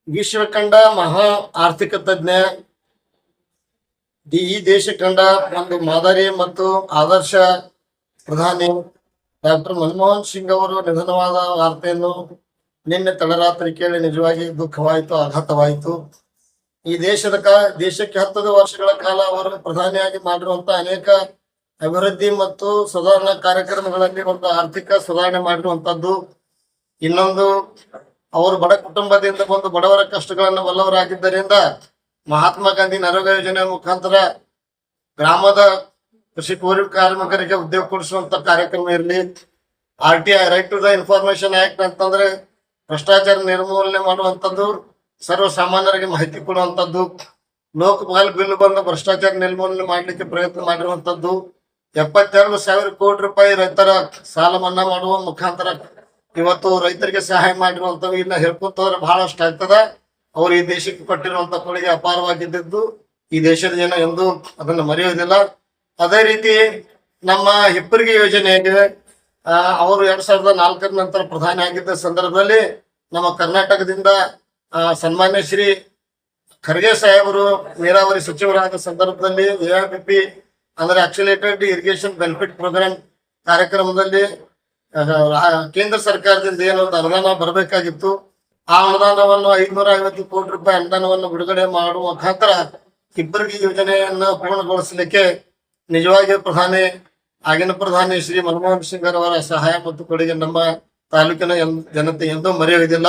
ವಿಶ್ವ ಕಂಡ ಮಹಾ ಆರ್ಥಿಕ ತಜ್ಞ, ಈ ದೇಶ ಕಂಡ ಒಂದು ಮಾದರಿ ಮತ್ತು ಆದರ್ಶ ಪ್ರಧಾನಿ ಡಾಕ್ಟರ್ ಮನಮೋಹನ್ ಸಿಂಗ್ ಅವರು ನಿಧನವಾದ ವಾರ್ತೆಯನ್ನು ನಿನ್ನೆ ತಡರಾತ್ರಿ ಕೇಳಿ ನಿಜವಾಗಿ ದುಃಖವಾಯಿತು, ಆಘಾತವಾಯಿತು. ಈ ದೇಶಕ್ಕೆ 10 ವರ್ಷಗಳ ಕಾಲ ಅವರು ಪ್ರಧಾನಿಯಾಗಿ ಮಾಡಿರುವಂತಹ ಅನೇಕ ಅಭಿವೃದ್ಧಿ ಮತ್ತು ಸುಧಾರಣಾ ಕಾರ್ಯಕ್ರಮಗಳಲ್ಲಿ ಒಂದು ಆರ್ಥಿಕ ಸುಧಾರಣೆ ಮಾಡಿರುವಂತದ್ದು. ಇನ್ನೊಂದು, ಅವರು ಬಡ ಕುಟುಂಬದಿಂದ ಬಂದು ಬಡವರ ಕಷ್ಟಗಳನ್ನು ಬಲ್ಲವರಾಗಿದ್ದರಿಂದ ಮಹಾತ್ಮ ಗಾಂಧಿ ನರೇಗಾ ಯೋಜನೆ ಮುಖಾಂತರ ಗ್ರಾಮದ ಕೃಷಿ ಕೂಲಿ ಕಾರ್ಮಿಕರಿಗೆ ಉದ್ಯೋಗ ಕೊಡಿಸುವಂತ ಕಾರ್ಯಕ್ರಮ ಇರಲಿ, RTI right to the information act ಅಂತಂದ್ರೆ ಭ್ರಷ್ಟಾಚಾರ ನಿರ್ಮೂಲನೆ ಮಾಡುವಂತದ್ದು, ಸರ್ವ ಸಾಮಾನ್ಯರಿಗೆ ಮಾಹಿತಿ ಕೊಡುವಂತದ್ದು, ಲೋಕಪಾಲ್ ಬಿಲ್ ಬಂದು ಭ್ರಷ್ಟಾಚಾರ ನಿರ್ಮೂಲನೆ ಮಾಡ್ಲಿಕ್ಕೆ ಪ್ರಯತ್ನ ಮಾಡಿರುವಂತದ್ದು, 72,000 ಕೋಟಿ ರೂಪಾಯಿ ರೈತರ ಸಾಲ ಮನ್ನಾ ಮಾಡುವ ಮುಖಾಂತರ ಇವತ್ತು ರೈತರಿಗೆ ಸಹಾಯ ಮಾಡಿರುವಂತವು. ಇನ್ನ ಹೇಳ್ಕೊಂತ ಹೋದ್ರೆ ಬಹಳಷ್ಟು ಆಗ್ತದ. ಅವರು ಈ ದೇಶಕ್ಕೆ ಕೊಟ್ಟಿರುವಂತ ಕೊಡುಗೆ ಅಪಾರವಾಗಿದ್ದು ಈ ದೇಶದ ಜನ ಎಂದು ಅದನ್ನು ಮರೆಯುವುದಿಲ್ಲ. ಅದೇ ರೀತಿ ನಮ್ಮ ಹಿಪ್ಪರಿಗೆ ಯೋಜನೆಗೆ ಅವರು 2004 ನಂತರ ಪ್ರಧಾನಿ ಆಗಿದ್ದ ಸಂದರ್ಭದಲ್ಲಿ ನಮ್ಮ ಕರ್ನಾಟಕದಿಂದ ಸನ್ಮಾನ್ಯ ಶ್ರೀ ಖರ್ಗೆ ಸಾಹೇಬರು ನೀರಾವರಿ ಸಚಿವರಾದ ಸಂದರ್ಭದಲ್ಲಿ AIBP ಅಂದ್ರೆ ಆಕ್ಸಿಲೇಟೆಡ್ ಇರಿಗೇಷನ್ ಬೆನಿಫಿಟ್ ಪ್ರೋಗ್ರಾಮ್ ಕಾರ್ಯಕ್ರಮದಲ್ಲಿ ಕೇಂದ್ರ ಸರ್ಕಾರದಿಂದ ಏನೊಂದು ಅನುದಾನ ಬರಬೇಕಾಗಿತ್ತು. ಆ ಅನುದಾನವನ್ನು 550 ಕೋಟಿ ರೂಪಾಯಿ ಅನುದಾನವನ್ನು ಬಿಡುಗಡೆ ಮಾಡುವ ಮುಖಾಂತರ ಹಿಪ್ಪರಿಗೆ ಯೋಜನೆಯನ್ನು ಪೂರ್ಣಗೊಳಿಸಲಿಕ್ಕೆ ನಿಜವಾಗಿ ಆಗಿನ ಪ್ರಧಾನಿ ಶ್ರೀ ಮನಮೋಹನ್ ಸಿಂಗ್ ಅವರ ಸಹಾಯ ಮತ್ತು ಕೊಡುಗೆ ನಮ್ಮ ತಾಲೂಕಿನ ಜನತೆ ಎಂದೂ ಮರೆಯುವುದಿಲ್ಲ.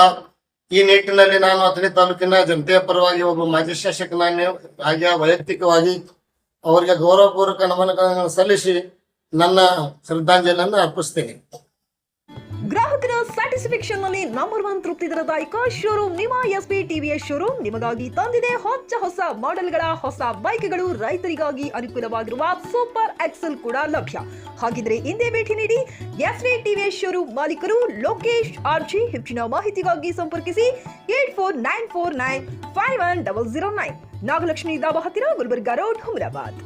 ಈ ನಿಟ್ಟಿನಲ್ಲಿ ನಾನು ಅಥಣಿ ತಾಲೂಕಿನ ಜನತೆಯ ಪರವಾಗಿ ಒಬ್ಬ ಮಾಜಿ ಶಾಸಕನಾಗಿ ಹಾಗೆ ವೈಯಕ್ತಿಕವಾಗಿ ಅವರಿಗೆ ಗೌರವಪೂರ್ವಕ ನಮನಗಳನ್ನು ಸಲ್ಲಿಸಿ ನನ್ನ ಶ್ರದ್ಧಾಂಜಲಿಯನ್ನು ಅರ್ಪಿಸ್ತೇನೆ. ಗ್ರಾಹಕರ ಸ್ಯಾಟಿಸ್ಫ್ಯಾಕ್ಷನ್ ನಲ್ಲಿ ನಂಬರ್ 1 ತೃಪ್ತಿ ದರದಾಯಕ ಶೋರೂಮ್ ನಿಮ್ಮ SP TVS ಶೋರೂಮ್ ನಿಮಗಾಗಿ ತಂದಿದೆ ಹೊಸ ಮಾಡೆಲ್ಗಳ ಹೊಸ ಬೈಕ್ಗಳು. ರೈತರಿಗಾಗಿ ಅನುಕೂಲವಾಗಿರುವ ಸೂಪರ್ ಎಕ್ಸೆಲ್ ಕೂಡ ಲಭ್ಯ. ಹಾಗಿದ್ರೆ ಹಿಂದೆ ಭೇಟಿ ನೀಡಿ SP TVS ಶೋರೂಮ್ ಮಾಲೀಕರು ಲೋಕೇಶ್ RG. ಹೆಚ್ಚಿನ ಮಾಹಿತಿಗಾಗಿ ಸಂಪರ್ಕಿಸಿ 8494951009. ನಾಗಲಕ್ಷ್ಮಿ ದಾಬಾ ಹತ್ತಿರ, ಗುಲ್ಬರ್ಗಾ ರೋಡ್, ಹುಮರಾಬಾದ್.